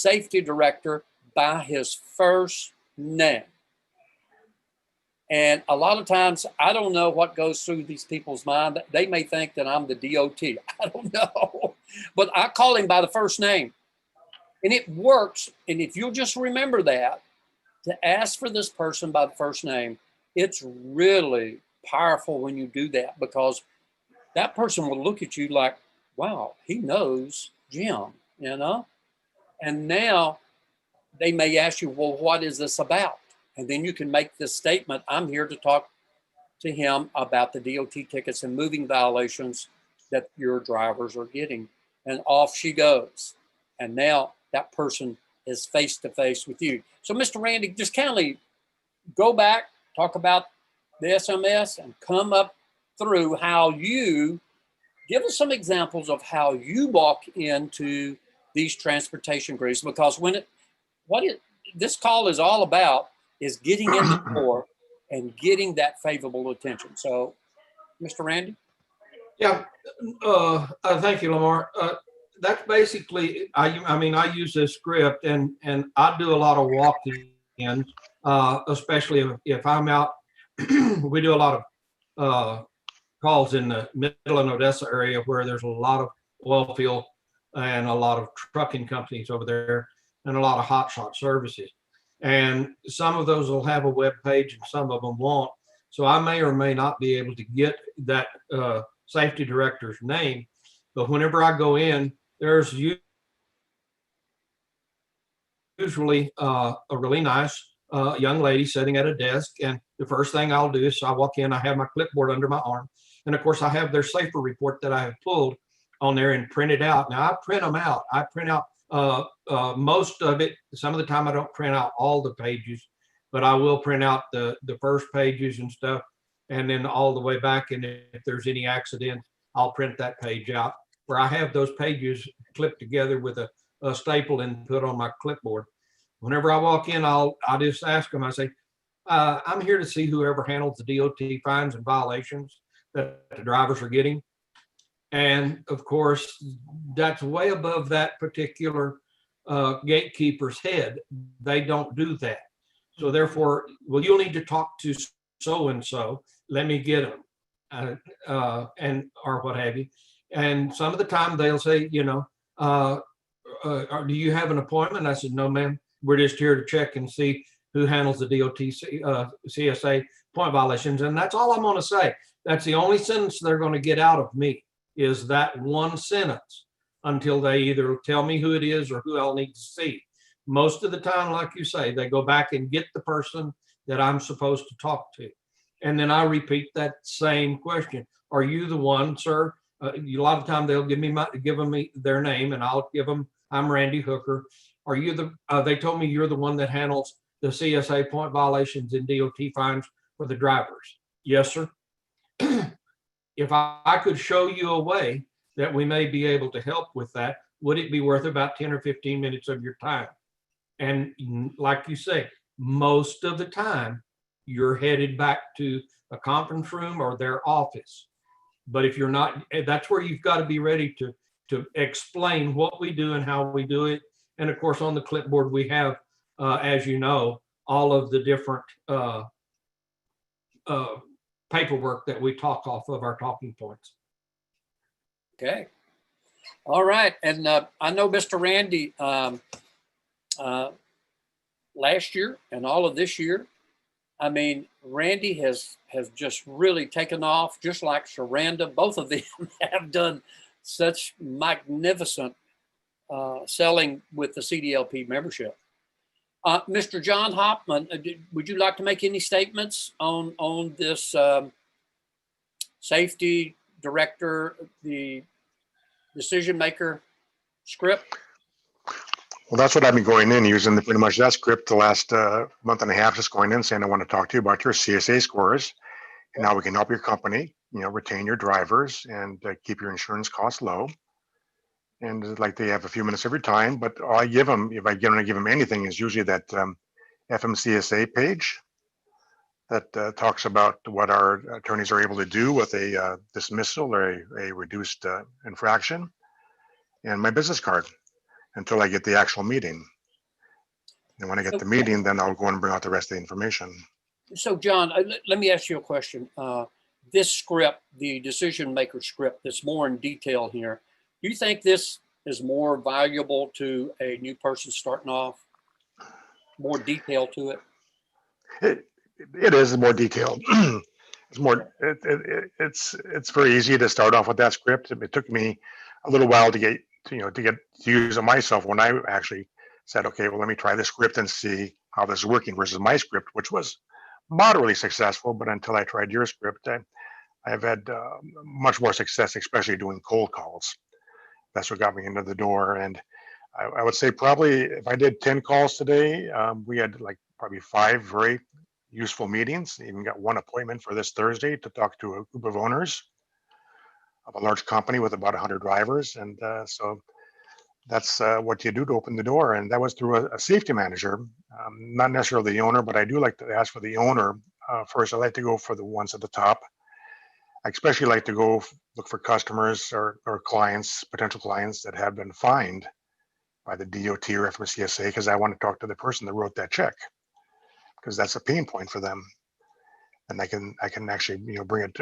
safety director by his first name. And a lot of times, I don't know what goes through these people's mind. They may think that I'm the D.O.T. I don't know. But I call him by the first name. And it works. And if you'll just remember that, to ask for this person by the first name, it's really powerful when you do that, because that person will look at you like, wow, he knows Jim, you know? And now they may ask you, well, what is this about? And then you can make this statement, I'm here to talk to him about the DOT tickets and moving violations that your drivers are getting. And off she goes. And now that person is face to face with you. So Mr. Randy, just kindly go back, talk about the SMS and come up through how you, give us some examples of how you walk into these transportation groups, because this call is all about is getting in the door and getting that favorable attention. So, Mr. Randy? Yeah, thank you, Lamar. That's basically, I use this script and I do a lot of walk-ins, especially if I'm out. We do a lot of calls in the Midland, Odessa area where there's a lot of oil field and a lot of trucking companies over there and a lot of hotshot services. And some of those will have a web page and some of them won't. So I may or may not be able to get that safety director's name. But whenever I go in, there's usually a really nice young lady sitting at a desk. And the first thing I'll do is I walk in, I have my clipboard under my arm. And of course I have their safer report that I have pulled on there and printed out. Now I print them out. I print out most of it. Some of the time I don't print out all the pages, but I will print out the first pages and stuff, and then all the way back. And if there's any accident, I'll print that page out, where I have those pages clipped together with a staple and put on my clipboard. Whenever I walk in, I'll just ask them, I say, I'm here to see whoever handles the DOT fines and violations that the drivers are getting. And of course, that's way above that particular gatekeeper's head. They don't do that. So therefore, well, you'll need to talk to so-and-so. Let me get them, or what have you. And some of the time they'll say, do you have an appointment? I said, no, ma'am. We're just here to check and see who handles the DOT CSA point violations. And that's all I'm going to say. That's the only sentence they're going to get out of me, is that one sentence, until they either tell me who it is or who I'll need to see. Most of the time, like you say, they go back and get the person that I'm supposed to talk to. And then I repeat that same question. Are you the one, sir? A lot of time they'll give me their name, and I'll give them, I'm Randy Hooker. Are you they told me you're the one that handles the CSA point violations and DOT fines for the drivers. Yes, sir. If I could show you a way that we may be able to help with that, would it be worth about 10 or 15 minutes of your time? And like you say, most of the time you're headed back to a conference room or their office. But if you're not, that's where you've got to be ready to explain what we do and how we do it. And of course, on the clipboard, we have, as you know, all of the different paperwork that we talk off of, our talking points. Okay. All right. And I know Mr. Randy, last year and all of this year, I mean, Randy has just really taken off, just like Sherranda. Both of them have done such magnificent selling with the CDLP membership. Mr. John Hoffman, would you like to make any statements on this safety director, the decision maker script? Well, that's what I've been going in using pretty much that script the last month and a half, just going in saying, I want to talk to you about your CSA scores and how we can help your company, retain your drivers and keep your insurance costs low. And like they have a few minutes every time, but all I give them, if I give them anything, is usually that FMCSA page that talks about what our attorneys are able to do with a dismissal or a reduced infraction, and my business card. until I get the actual meeting. And when I get the meeting, then I'll go and bring out the rest of the information. So John, let me ask you a question. This script, the decision maker script that's more in detail here, do you think this is more valuable to a new person starting off? More detail to it? It is more detailed. It's more, it's very easy to start off with that script. It took me a little while to get to use it myself when I actually said, okay, well, let me try this script and see how this is working versus my script, which was moderately successful. But until I tried your script, I've had much more success, especially doing cold calls. That's what got me into the door. And I would say probably if I did 10 calls today, we had like probably 5 very useful meetings. Even got one appointment for this Thursday to talk to a group of owners of a large company with about 100 drivers. And so that's what you do to open the door. And that was through a safety manager, not necessarily the owner, but I do like to ask for the owner first. I like to go for the ones at the top. I especially like to go look for customers or clients, potential clients that have been fined by the D.O.T. or FMCSA, because I want to talk to the person that wrote that check, because that's a pain point for them. And I can actually bring it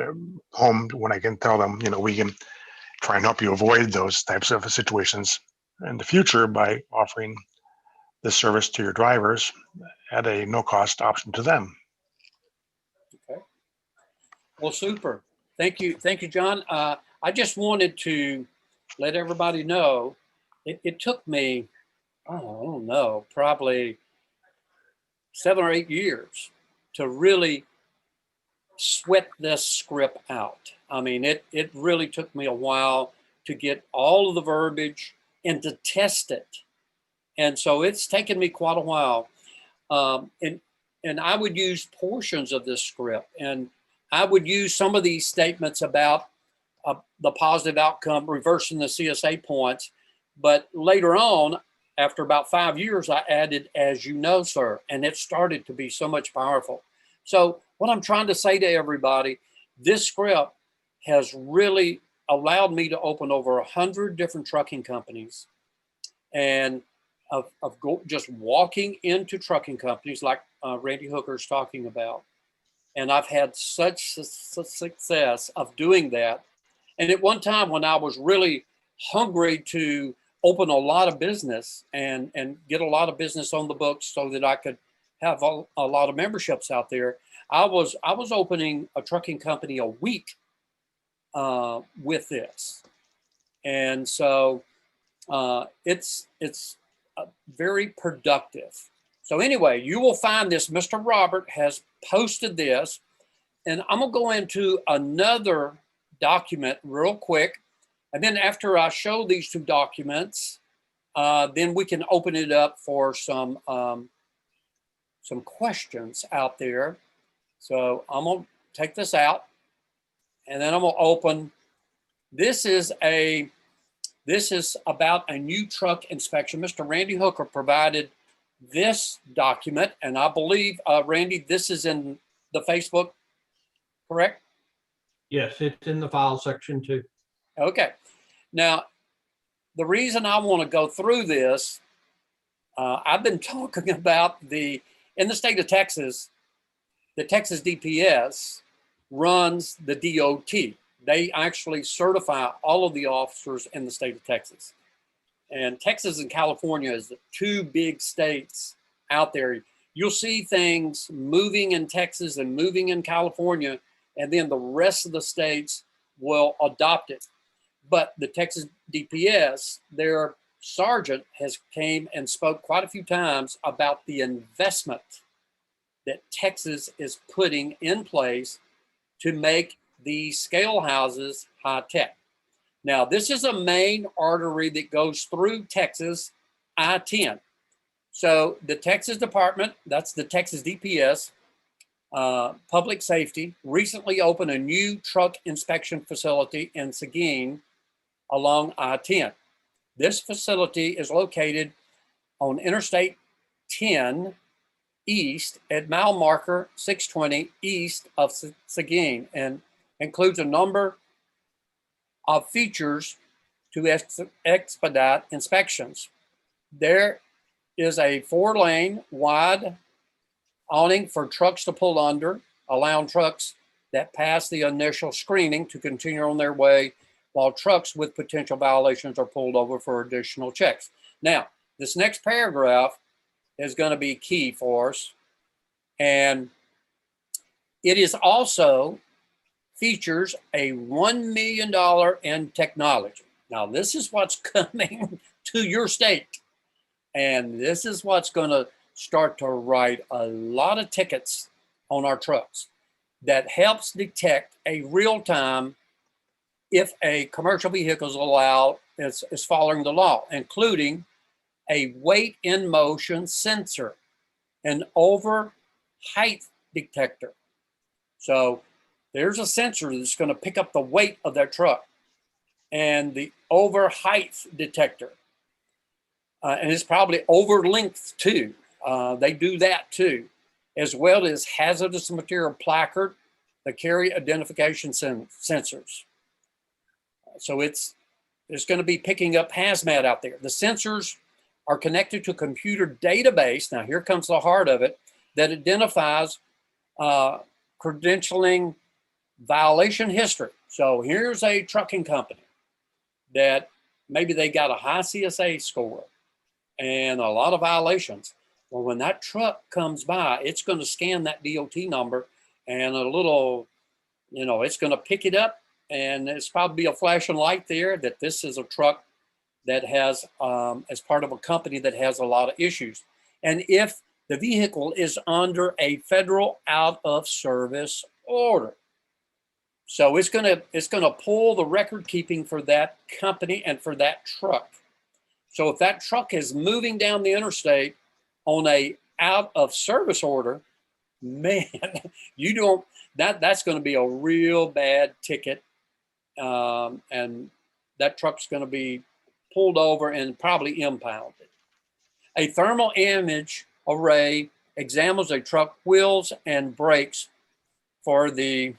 home when I can tell them, we can try and help you avoid those types of situations in the future by offering this service to your drivers at a no cost option to them. Okay. Well, super. Thank you, John. I just wanted to let everybody know it took me, probably 7 or 8 years to really sweat this script out. I mean, it really took me a while to get all of the verbiage and to test it. And so it's taken me quite a while. And I would use portions of this script, and I would use some of these statements about the positive outcome, reversing the CSA points. But later on, after about 5 years, I added, as you know, sir, and it started to be so much powerful. So what I'm trying to say to everybody, this script has really allowed me to open over 100 different trucking companies, and of just walking into trucking companies like Randy Hooker's talking about. And I've had such success of doing that. And at one time when I was really hungry to open a lot of business and get a lot of business on the books so that I could have a lot of memberships out there, I was opening a trucking company a week with this. And so it's very productive. So anyway, you will find this. Mr. Robert has posted this, and I'm gonna go into another document real quick. And then after I show these 2 documents, then we can open it up for some questions out there. So I'm gonna take this out, and then I'm gonna open. This is about a new truck inspection. Mr. Randy Hooker provided this document, and I believe, Randy, this is in the Facebook, correct? Yes, it's in the file section too. Okay. Now, the reason I want to go through this, I've been talking about in the state of Texas, the Texas DPS runs the D.O.T. They actually certify all of the officers in the state of Texas. And Texas and California is the 2 big states out there. You'll see things moving in Texas and moving in California, and then the rest of the states will adopt it. But the Texas DPS, their sergeant has came and spoke quite a few times about the investment that Texas is putting in place to make these scale houses high tech. Now, this is a main artery that goes through Texas, I-10. So the Texas Department, that's the Texas DPS, Public Safety, recently opened a new truck inspection facility in Seguin along I-10. This facility is located on Interstate 10 East at mile marker 620 east of Seguin, and includes a number of features to expedite inspections. there is a 4-lane wide awning for trucks to pull under, allowing trucks that pass the initial screening to continue on their way, while trucks with potential violations are pulled over for additional checks. Now, this next paragraph is going to be key for us. And it is also features a $1 million in technology. Now, this is what's coming to your state. And this is what's going to start to write a lot of tickets on our trucks that helps detect a real-time if a commercial vehicle is following the law, including a weight in motion sensor, an over height detector. So there's a sensor that's going to pick up the weight of that truck, and the over height detector. And it's probably over length too. They do that too, as well as hazardous material placard that carry identification sensors. So it's going to be picking up hazmat out there. The sensors are connected to a computer database. Now here comes the heart of it, that identifies credentialing violation history. So here's a trucking company that maybe they got a high CSA score and a lot of violations. Well, when that truck comes by, it's going to scan that D.O.T. number, and a little, it's going to pick it up, and it's probably a flashing light there that this is a truck that has, as part of a company that has a lot of issues. And if the vehicle is under a federal out of service order, so it's going to pull the record keeping for that company and for that truck. So if that truck is moving down the interstate on a out of service order, man, that's going to be a real bad ticket. And that truck's going to be pulled over and probably impounded. A thermal image array examines a truck wheels and brakes for the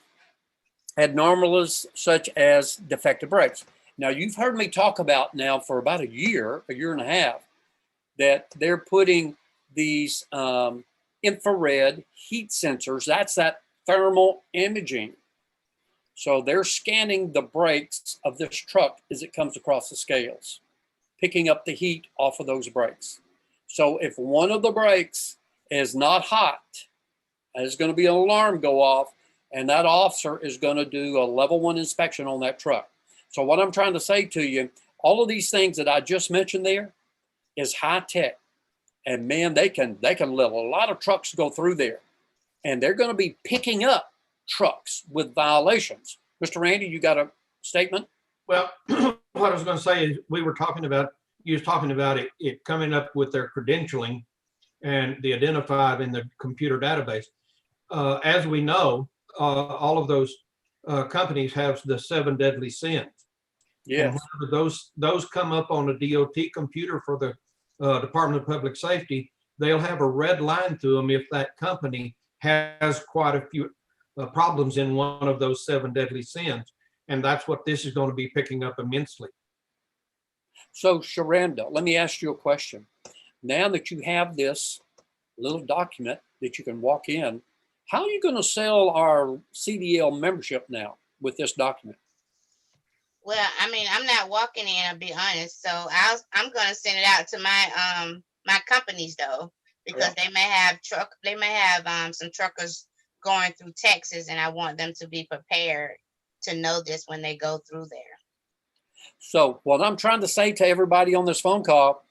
abnormalities such as defective brakes. Now, you've heard me talk about now for about a year and a half, that they're putting these infrared heat sensors. That's that thermal imaging. So they're scanning the brakes of this truck as it comes across the scales, picking up the heat off of those brakes. So if one of the brakes is not hot, there's going to be an alarm go off, and that officer is going to do a level 1 inspection on that truck. So what I'm trying to say to you, all of these things that I just mentioned there is high tech. And man, they can let a lot of trucks go through there. And they're going to be picking up trucks with violations. Mr. Randy, you got a statement? Well, what I was going to say is you was talking about it coming up with their credentialing and the identified in the computer database. As we know, all of those companies have the 7 deadly sins. Yeah. Those come up on a D.O.T. computer for the Department of Public Safety. They'll have a red line through them if that company has quite a few problems in one of those 7 deadly sins. And that's what this is going to be picking up immensely. So, Sherranda, let me ask you a question. Now that you have this little document that you can walk in, how are you going to sell our CDL membership now with this document? Well, I mean, I'm not walking in, I'll be honest. So I'm going to send it out to my my companies though, because they may have some truckers going through Texas, and I want them to be prepared to know this when they go through there. So what I'm trying to say to everybody on this phone call,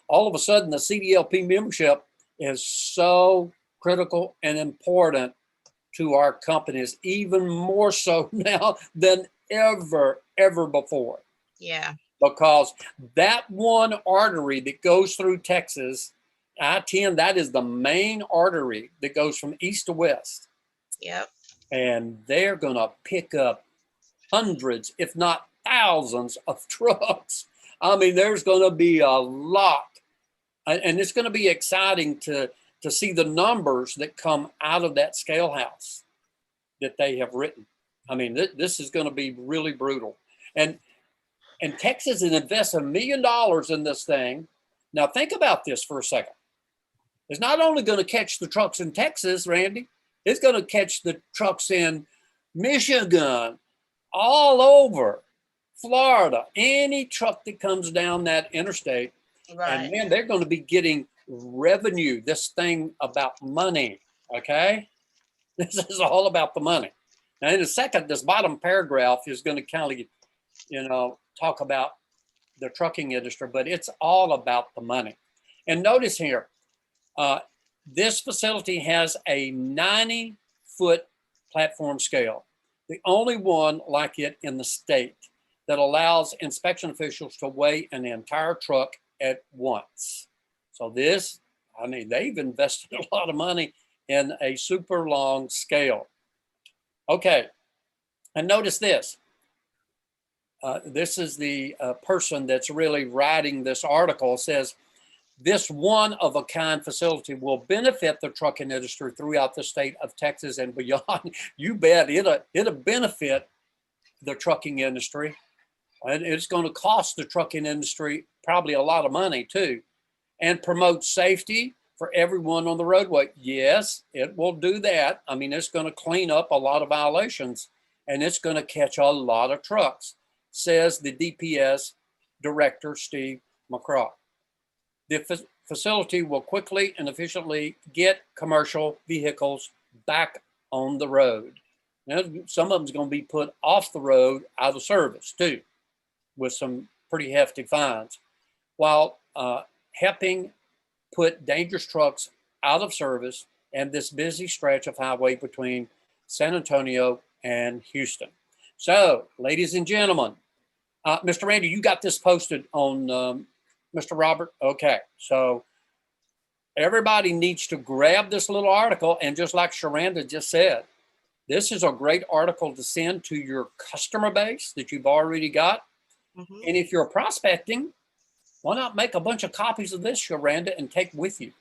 all of a sudden the CDLP membership is so critical and important to our companies, even more so now than ever before. Yeah. Because that one artery that goes through Texas, I-10, that is the main artery that goes from east to west. Yep. And they're going to pick up hundreds, if not thousands of trucks. I mean, there's going to be a lot. And it's going to be exciting to see the numbers that come out of that scale house that they have written. I mean, this is going to be really brutal. And Texas has invested $1 million in this thing. Now think about this for a second. It's not only going to catch the trucks in Texas, Randy, it's going to catch the trucks in Michigan, all over Florida, any truck that comes down that interstate. Right. And man, they're going to be getting revenue, this thing about money, okay? This is all about the money. Now, in a second, this bottom paragraph is going to kind of, you know, talk about the trucking industry, but it's all about the money. And notice here, this facility has a 90-foot platform scale, the only one like it in the state that allows inspection officials to weigh an entire truck at once. So this, I mean, they've invested a lot of money in a super long scale. Okay, and notice this. This is the person that's really writing this article. Says, this one-of-a-kind facility will benefit the trucking industry throughout the state of Texas and beyond. You bet it'll benefit the trucking industry. And it's going to cost the trucking industry probably a lot of money too. And promote safety for everyone on the roadway. Yes, it will do that. I mean, it's going to clean up a lot of violations and it's going to catch a lot of trucks, says the DPS director, Steve McCraw. The facility will quickly and efficiently get commercial vehicles back on the road. Now, some of them's going to be put off the road out of service too, with some pretty hefty fines, while helping put dangerous trucks out of service and this busy stretch of highway between San Antonio and Houston. So, ladies and gentlemen, Mr. Randy, you got this posted on Mr. Robert? Okay, so everybody needs to grab this little article, and just like Sherranda just said, this is a great article to send to your customer base that you've already got. Mm-hmm. And if you're prospecting, why not make a bunch of copies of this, Sherranda, and take with you?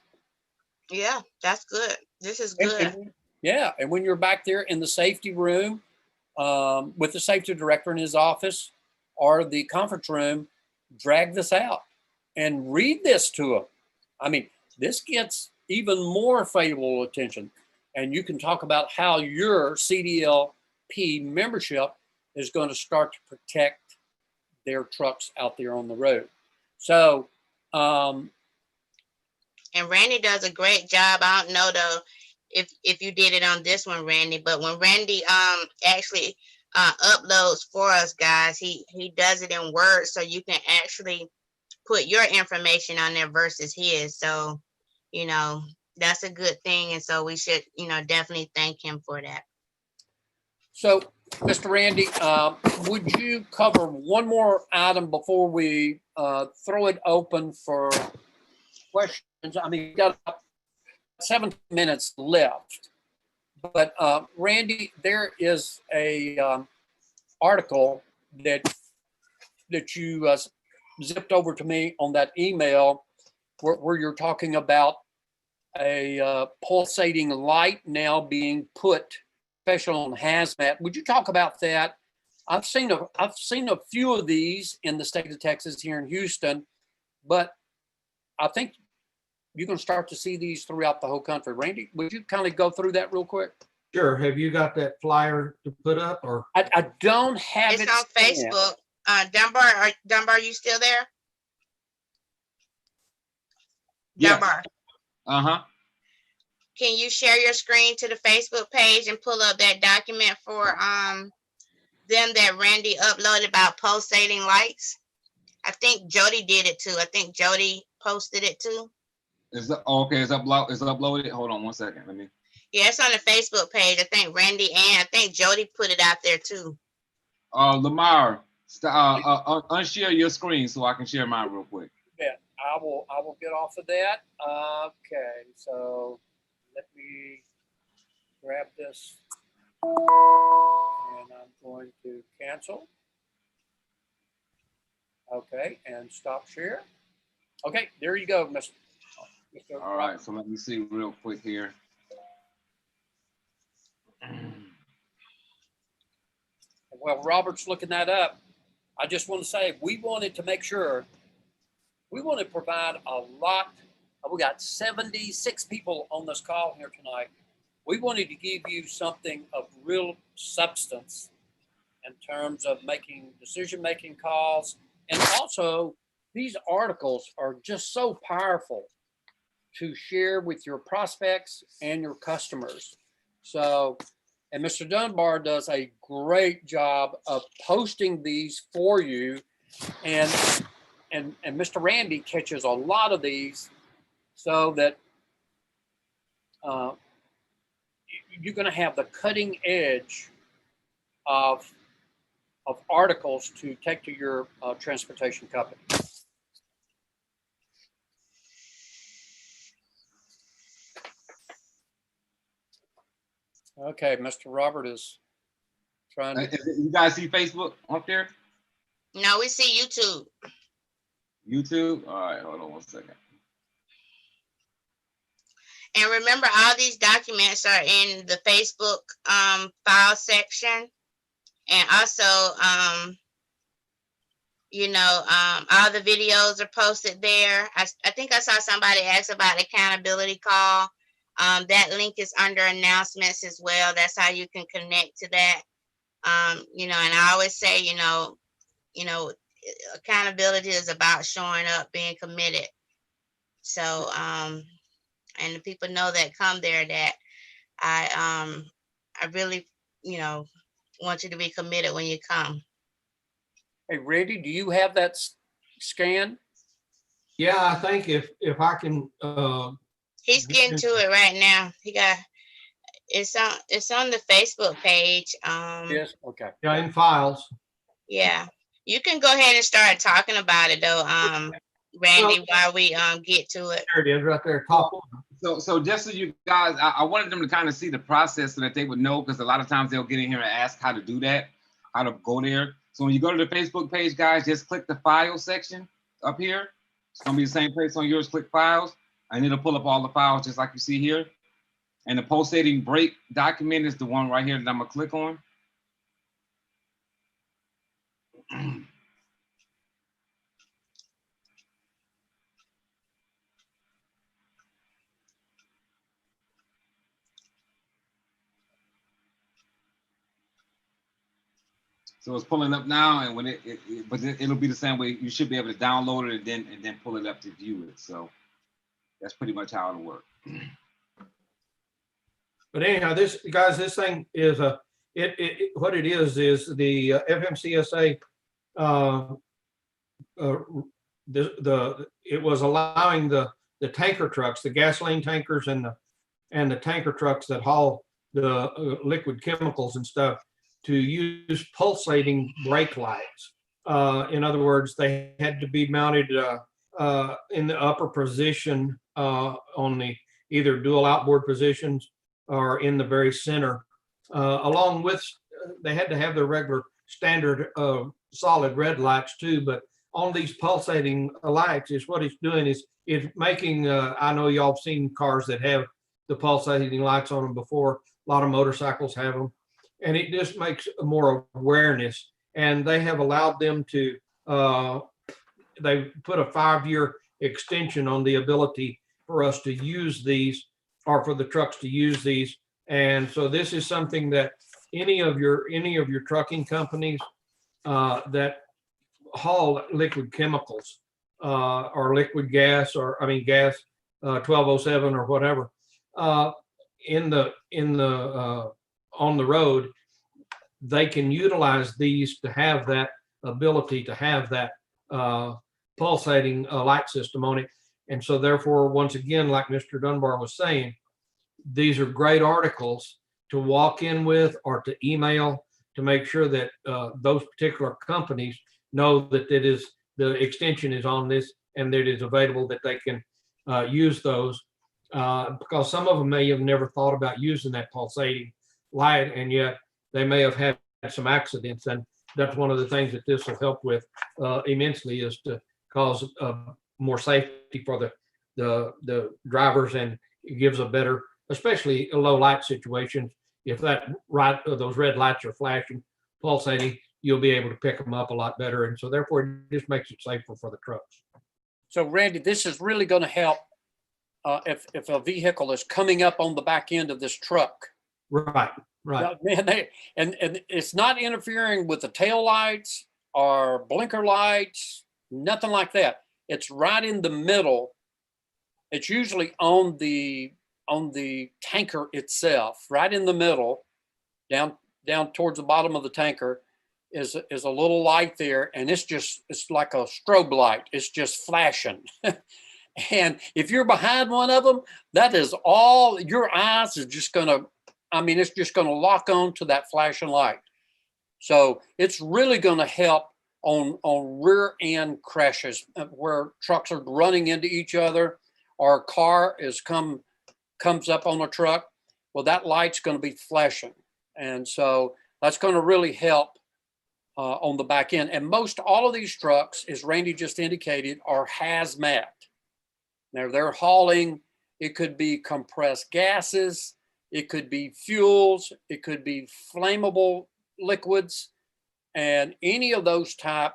Yeah, that's good. This is good. And when you're back there in the safety room with the safety director in his office or the conference room, drag this out and read this to them. I mean, this gets even more favorable attention. And you can talk about how your CDLP membership is going to start to protect their trucks out there on the road. So, and Randy does a great job. I don't know though if you did it on this one, Randy, but when Randy actually uploads for us guys, he does it in Word, so you can actually put your information on there versus his. So, you know, that's a good thing, and so we should, you know, definitely thank him for that. So, Mr. Randy, would you cover one more item before we throw it open for questions? I mean, we've got about 17 minutes left. But Randy, there is a article that you zipped over to me on that email where you're talking about a pulsating light now being put special on hazmat. Would you talk about that? I've seen a few of these in the state of Texas here in Houston, but I think you're going to start to see these throughout the whole country. Randy, would you kind of go through that real quick? Sure. Have you got that flyer to put up, or? I don't have it. It's on Facebook. Dunbar, you still there? Yeah. Dunbar. Uh-huh. Can you share your screen to the Facebook page and pull up that document for them that Randy uploaded about pulsating lights? I think Jody did it too. I think Jody posted it too. Is that okay? Is uploaded? Hold on 1 second. Let me. Yeah, it's on the Facebook page. I think Randy and I think Jody put it out there too. Lamar, unshare your screen so I can share mine real quick. Yeah, I will get off of that. Okay, so let me grab this and I'm going to cancel. Okay, and stop share. Okay, there you go, Mr. All right, so let me see real quick here. Well, Robert's looking that up. I just want to say we wanted to make sure We want to provide a lot. We got 76 people on this call here tonight. We wanted to give you something of real substance in terms of making decision-making calls. And also, these articles are just so powerful to share with your prospects and your customers. So, and Mr. Dunbar does a great job of posting these for you. And Mr. Randy catches a lot of these so that you're going to have the cutting edge of articles to take to your transportation company. Okay, Mr. Robert is trying to. You guys see Facebook up there? No, we see YouTube. YouTube? All right, hold on 1 second. And remember, all these documents are in the Facebook file section. And also, all the videos are posted there. I think I saw somebody ask about accountability call. That link is under announcements as well. That's how you can connect to that. And I always say, accountability is about showing up, being committed. So, and the people know that come there that I really, want you to be committed when you come. Hey, Randy, do you have that scan? Yeah, I think if I can. He's getting to it right now. It's on the Facebook page. Yes. Okay. Yeah, in files. Yeah, you can go ahead and start talking about it though, Randy, while we get to it. There it is, right there, top one. So just so you guys, I wanted them to kind of see the process so that they would know, because a lot of times they'll get in here and ask how to do that, how to go there. So when you go to the Facebook page, guys, just click the file section up here. It's gonna be the same place on yours. Click files, and it'll pull up all the files just like you see here. And the pulsating break document is the one right here that I'm gonna click on. So it's pulling up now, and when it'll be the same way. You should be able to download it and then pull it up to view it. So that's pretty much how it'll work. But anyhow, this thing is what it is the FMCSA. It was allowing the tanker trucks, the gasoline tankers, and the tanker trucks that haul the liquid chemicals and stuff, to use pulsating brake lights. In other words, they had to be mounted in the upper position on the either dual outboard positions or in the very center. Along with, they had to have their regular standard solid red lights too, but on these pulsating lights is what it's doing is it's making, I know y'all have seen cars that have the pulsating lights on them before. A lot of motorcycles have them. And it just makes more awareness. And they have allowed them to, they put a 5-year extension on the ability for us to use these, or for the trucks to use these. And so this is something that any of your trucking companies that haul liquid chemicals or liquid gas, or gas 1207 or whatever, on the road, they can utilize these to have that ability to have that pulsating light system on it. And so therefore, once again, like Mr. Dunbar was saying, these are great articles to walk in with or to email to make sure that those particular companies know that it is, the extension is on this and that it is available, that they can use those, because some of them may have never thought about using that pulsating light, and yet they may have had some accidents. And that's one of the things that this will help with immensely, is to cause more safety for the drivers, and it gives a better, especially in low light situations. If those red lights are flashing, pulsating, you'll be able to pick them up a lot better, and so therefore it just makes it safer for the trucks. So Randy, this is really going to help if a vehicle is coming up on the back end of this truck. Right, right. Man, and it's not interfering with the tail lights or blinker lights, nothing like that. It's right in the middle. It's usually on the tanker itself, right in the middle, down towards the bottom of the tanker is a little light there, and it's like a strobe light. It's just flashing. And if you're behind one of them, that is all your eyes is just gonna, I mean, it's just gonna lock on to that flashing light. So it's really gonna help on rear end crashes where trucks are running into each other or a car comes up on a truck. Well, that light's gonna be flashing. And so that's gonna really help on the back end. And most all of these trucks, as Randy just indicated, are hazmat. Now they're hauling, it could be compressed gases, it could be fuels, it could be flammable liquids, and any of those type,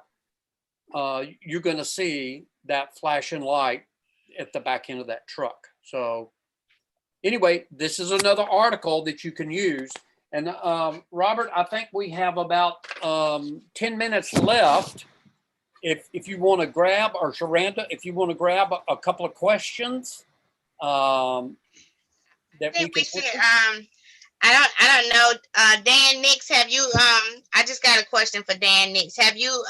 you're gonna see that flashing light at the back end of that truck. So anyway, this is another article that you can use. And Robert, I think we have about 10 minutes left. If you want to grab, or Sherranda, if you want to grab a couple of questions that we can. I don't know. Dan Nix, have you? I just got a question for Dan Nix. Have you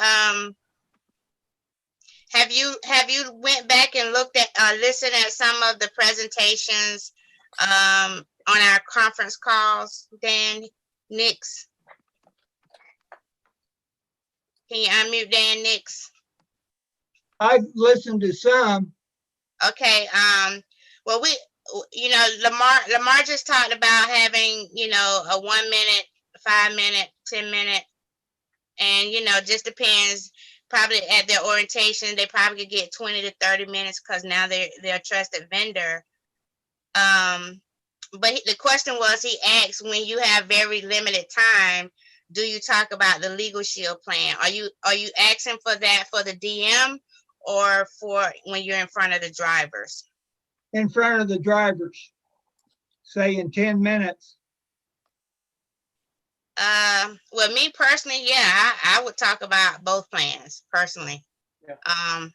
went back and looked at, listened at some of the presentations on our conference calls, Dan Nix? Can you unmute Dan Nix? I've listened to some. Okay. Well, Lamar just talked about having, a 1 minute, 5 minute, 10 minute, and, just depends. Probably at their orientation, they probably could get 20 to 30 minutes because now they're a trusted vendor. But the question was, he asked, when you have very limited time, do you talk about the LegalShield plan? Are you asking for that for the DM or for when you're in front of the drivers? In front of the drivers, say in 10 minutes. Well, me personally, yeah, I would talk about both plans personally. Yeah. I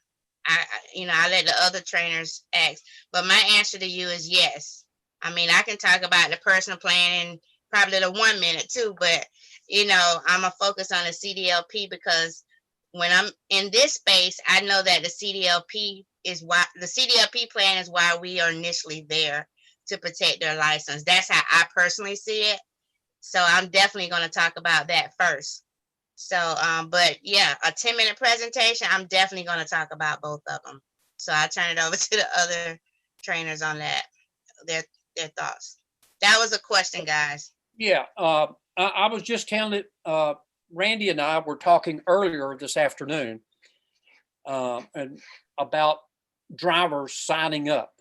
let the other trainers ask, but my answer to you is yes. I mean, I can talk about the personal plan in probably the 1 minute too, but I'm gonna focus on the CDLP because when I'm in this space, I know that the CDLP plan is why we are initially there, to protect their license. That's how I personally see it. So I'm definitely going to talk about that first. So, but yeah, a 10-minute presentation, I'm definitely going to talk about both of them. So I turn it over to the other trainers on that, their thoughts. That was a question, guys. Yeah, I was just telling it, Randy and I were talking earlier this afternoon and about drivers signing up.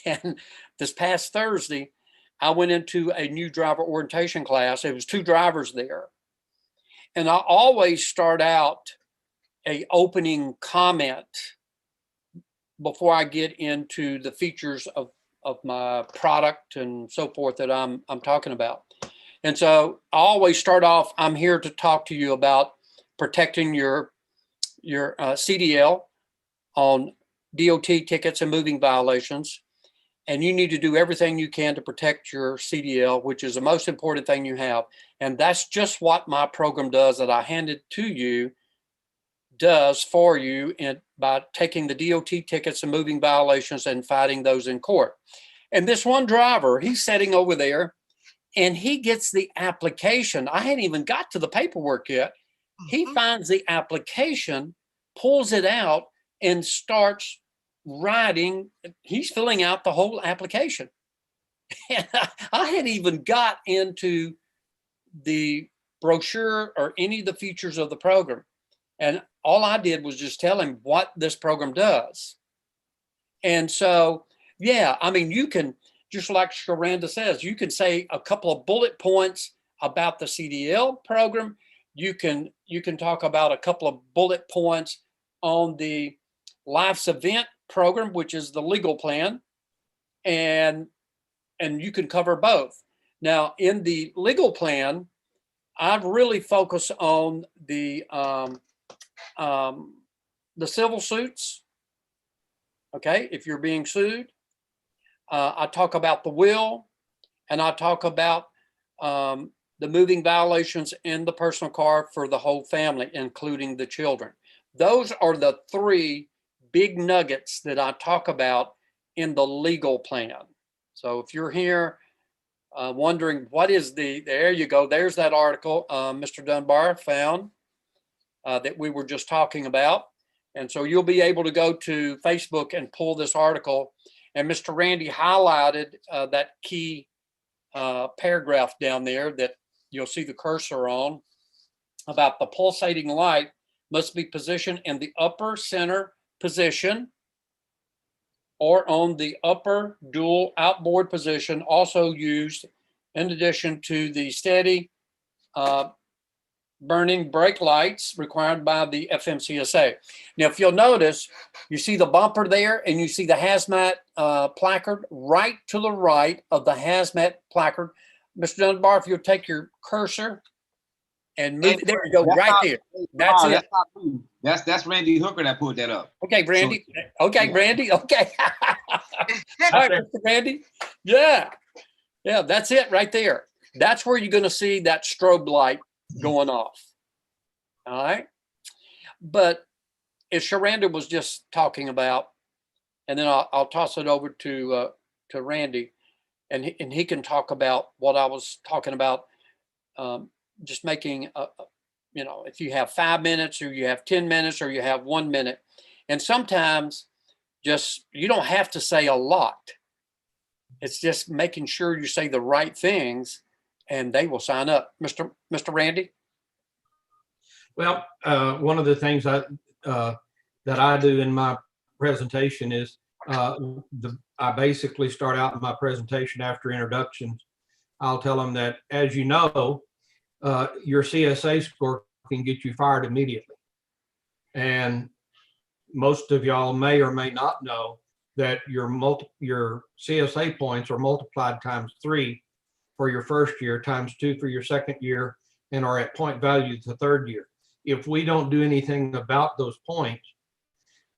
And this past Thursday, I went into a new driver orientation class. It was 2 drivers there. And I always start out a opening comment before I get into the features of my product and so forth that I'm talking about. And so I always start off, I'm here to talk to you about protecting your CDL on D.O.T. tickets and moving violations. And you need to do everything you can to protect your CDL, which is the most important thing you have. And that's just what my program does that I handed to you, does for you by taking the D.O.T. tickets and moving violations and fighting those in court. And this one driver, he's sitting over there and he gets the application. I hadn't even got to the paperwork yet. He finds the application, pulls it out, and starts writing. He's filling out the whole application. And I hadn't even got into the brochure or any of the features of the program. And all I did was just tell him what this program does. And so, yeah, I mean, you can, just like Sherranda says, you can say a couple of bullet points about the CDL program. You can talk about a couple of bullet points on the life's event program, which is the legal plan, and you can cover both. Now, in the legal plan, I've really focused on the civil suits. Okay, if you're being sued, I talk about the will, and I talk about the moving violations in the personal car for the whole family, including the children. Those are the three big nuggets that I talk about in the legal plan. So if you're here wondering what is there you go, there's that article Mr. Dunbar found that we were just talking about. And so you'll be able to go to Facebook and pull this article. And Mr. Randy highlighted that key paragraph down there that you'll see the cursor on, about the pulsating light must be positioned in the upper center position or on the upper dual outboard position, also used in addition to the steady burning brake lights required by the FMCSA. Now, if you'll notice, you see the bumper there and you see the hazmat placard right to the right of the hazmat placard. Mr. Dunbar, if you'll take your cursor and move it, there you go, right there. That's it. That's Randy Hooker that put that up. Okay, Randy. Okay, Randy. Okay. All right, Mr. Randy. Yeah. Yeah, that's it right there. That's where you're going to see that strobe light going off. All right. But as Sherranda was just talking about, and then I'll toss it over to Randy, and he can talk about what I was talking about, just making if you have 5 minutes or you have 10 minutes or you have 1 minute, and sometimes just you don't have to say a lot. It's just making sure you say the right things and they will sign up. Mr. Randy? Well, one of the things that I do in my presentation is I basically start out in my presentation after introductions. I'll tell them that, as you know, your CSA score can get you fired immediately. And most of y'all may or may not know that your CSA points are multiplied times 3 for your first year, times 2 for your second year, and are at point value the third year. If we don't do anything about those points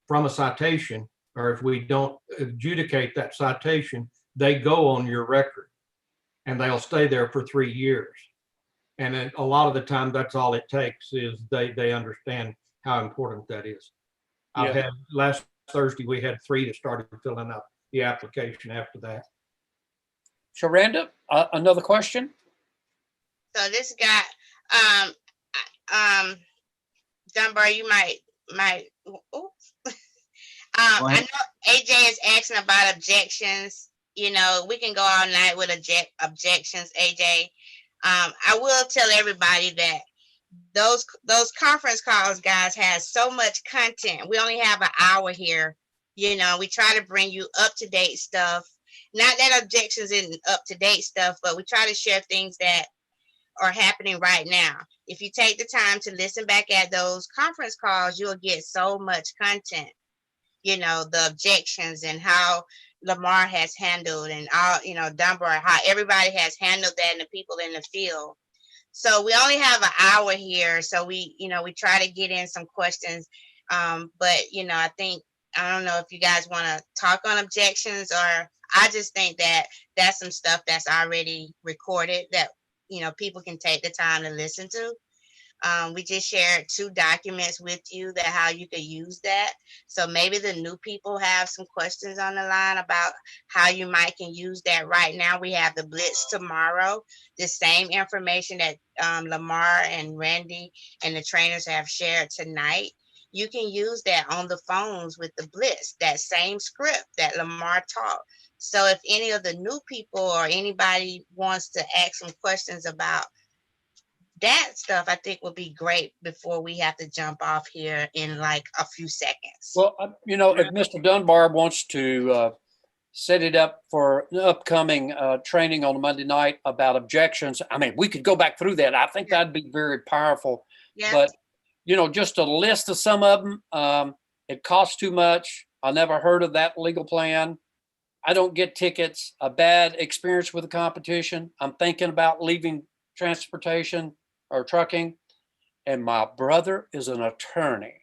from a citation, or if we don't adjudicate that citation, they go on your record and they'll stay there for 3 years. And a lot of the time, that's all it takes is they understand how important that is. Yeah. I've had last Thursday, we had 3 that started filling out the application after that. Sherranda, another question? So this guy, Dunbar, you might, oops. I know AJ is asking about objections. You know, we can go all night with objections, AJ. I will tell everybody that those conference calls, guys, has so much content. We only have an hour here. You know, we try to bring you up-to-date stuff. Not that objections isn't up-to-date stuff, but we try to share things that are happening right now. If you take the time to listen back at those conference calls, you'll get so much content. You know, the objections and how Lamar has handled, and all, you know, Dunbar, how everybody has handled that, and the people in the field. So we only have an hour here. So we try to get in some questions. But, you know, I don't know if you guys want to talk on objections, or I just think that that's some stuff that's already recorded that, you know, people can take the time to listen to. We just shared 2 documents with you that how you could use that. So maybe the new people have some questions on the line about how you might can use that right now. We have the Blitz tomorrow, the same information that Lamar and Randy and the trainers have shared tonight. You can use that on the phones with the Blitz, that same script that Lamar taught. So if any of the new people or anybody wants to ask some questions about that stuff, I think would be great before we have to jump off here in like a few seconds. Well, you know, if Mr. Dunbar wants to set it up for the upcoming training on Monday night about objections, I mean, we could go back through that. I think that'd be very powerful. Yeah. But, you know, just a list of some of them, It costs too much. I never heard of that legal plan. I don't get tickets. A bad experience with the competition. I'm thinking about leaving transportation or trucking. And my brother is an attorney.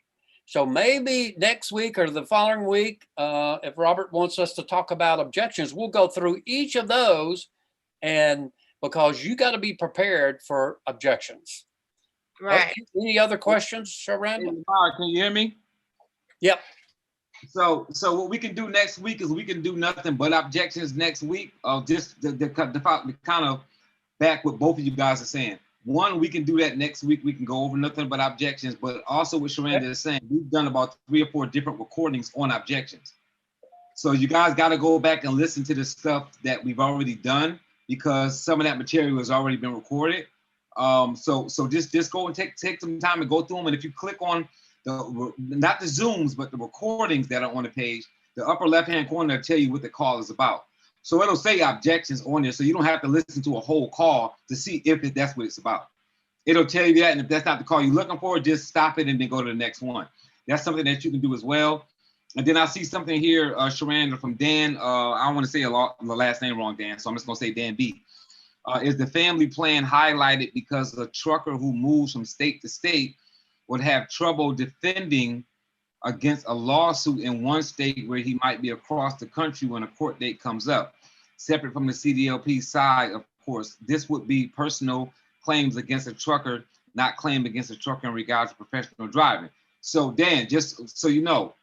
So maybe next week or the following week, if Robert wants us to talk about objections, we'll go through each of those, and because you got to be prepared for objections. Right. Okay. Any other questions, Hey, Sherranda? Lamar, can you hear me? Yep. So what we can do next week is we can do nothing but objections next week. Just the kind of back what both of you guys are saying. One, we can do that next week. We can go over nothing but objections, but also what Sherranda is saying, we've done about 3 or 4 different recordings on objections. So you guys got to go back and listen to the stuff that we've already done, because some of that material has already been recorded. So just go and take some time and go through them. And if you click on not the Zooms, but the recordings that are on the page, the upper left-hand corner will tell you what the call is about. So it'll say objections on there, so you don't have to listen to a whole call to see if that's what it's about. It'll tell you that, and if that's not the call you're looking for, just stop it and then go to the next one. That's something that you can do as well. And then I see something here, Sherranda, from Dan. I don't want to say the last name wrong, Dan, so I'm just going to say Dan B. Is the family plan highlighted because a trucker who moves from state to state would have trouble defending against a lawsuit in one state where he might be across the country when a court date comes up? Separate from the CDLP side, of course, this would be personal claims against a trucker, not claim against a trucker in regards to professional driving. So Dan, just so you know,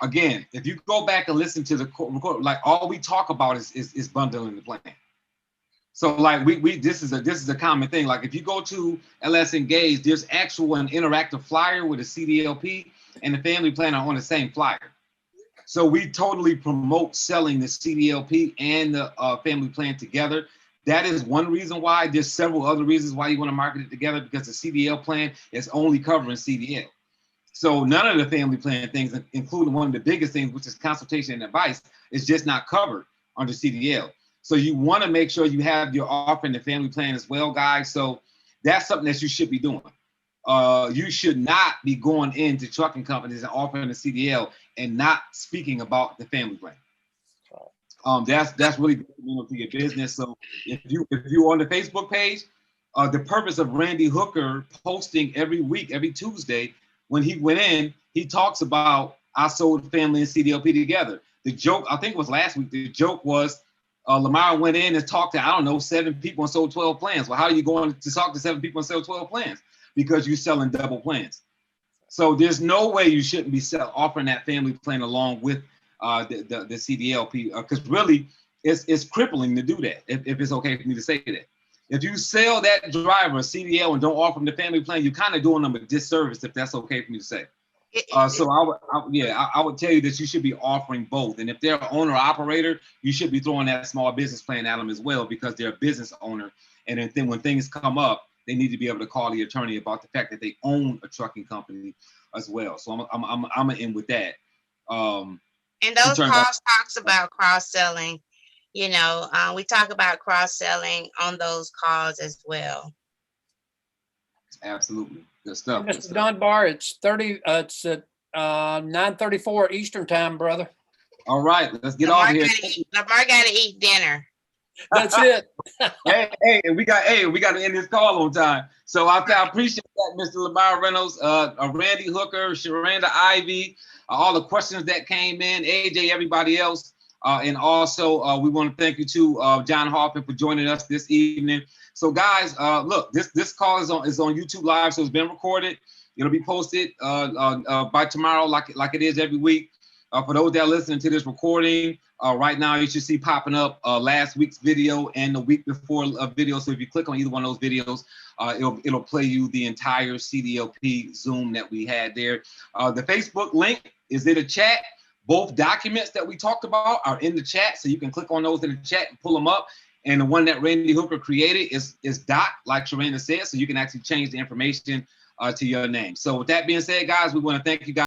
again, if you go back and listen to the record, like all we talk about is bundling the plan. So like this is a common thing. Like if you go to LS Engage, there's actual an interactive flyer with a CDLP and the family plan are on the same flyer. So we totally promote selling the CDLP and the family plan together. That is one reason why. There's several other reasons why you want to market it together, because the CDL plan is only covering CDL. So none of the family plan things, including one of the biggest things, which is consultation and advice, is just not covered under CDL. So you want to make sure you have your offer in the family plan as well, guys. So that's something that you should be doing. You should not be going into trucking companies and offering a CDL and not speaking about the family plan. That's really detrimental to your business. So if you're on the Facebook page, the purpose of Randy Hooker posting every week, every Tuesday, when he went in, he talks about I sold family and CDLP together. The joke, I think it was last week, the joke was Lamar went in and talked to, I don't know, 7 people and sold 12 plans. Well, how are you going to talk to 7 people and sell 12 plans? Because you're selling double plans. So there's no way you shouldn't be offering that family plan along with the CDLP, because really it's crippling to do that, if it's okay for me to say that. If you sell that driver a CDL and don't offer them the family plan, you're kind of doing them a disservice, if that's okay for me to say. So I would tell you that you should be offering both. And if they're an owner or operator, you should be throwing that small business plan at them as well, because they're a business owner. And then when things come up, they need to be able to call the attorney about the fact that they own a trucking company as well. So I'm gonna end with that. And those calls talks about cross-selling. You know, we talk about cross-selling on those calls as well. Absolutely. Good stuff. Mr. Dunbar, it's at 9:34 Eastern time, brother. All right, let's get off here. Lamar got to eat dinner. That's it. hey, we got to end this call on time. So I appreciate that, Mr. Lamar Reynolds, Randy Hooker, Sherranda, Ivey, all the questions that came in, AJ, everybody else. And also, we want to thank you to John Hoffman for joining us this evening. So, guys, look, this call is on YouTube Live, so it's been recorded. It'll be posted by tomorrow, like it is every week. For those that are listening to this recording, right now you should see popping up last week's video and the week before video. So if you click on either one of those videos, it'll play you the entire CDLP Zoom that we had there. The Facebook link is in the chat. Both documents that we talked about are in the chat, so you can click on those in the chat and pull them up. And the one that Randy Hooker created is Doc, like Sherranda said, so you can actually change the information to your name. So with that being said, guys, we want to thank you guys.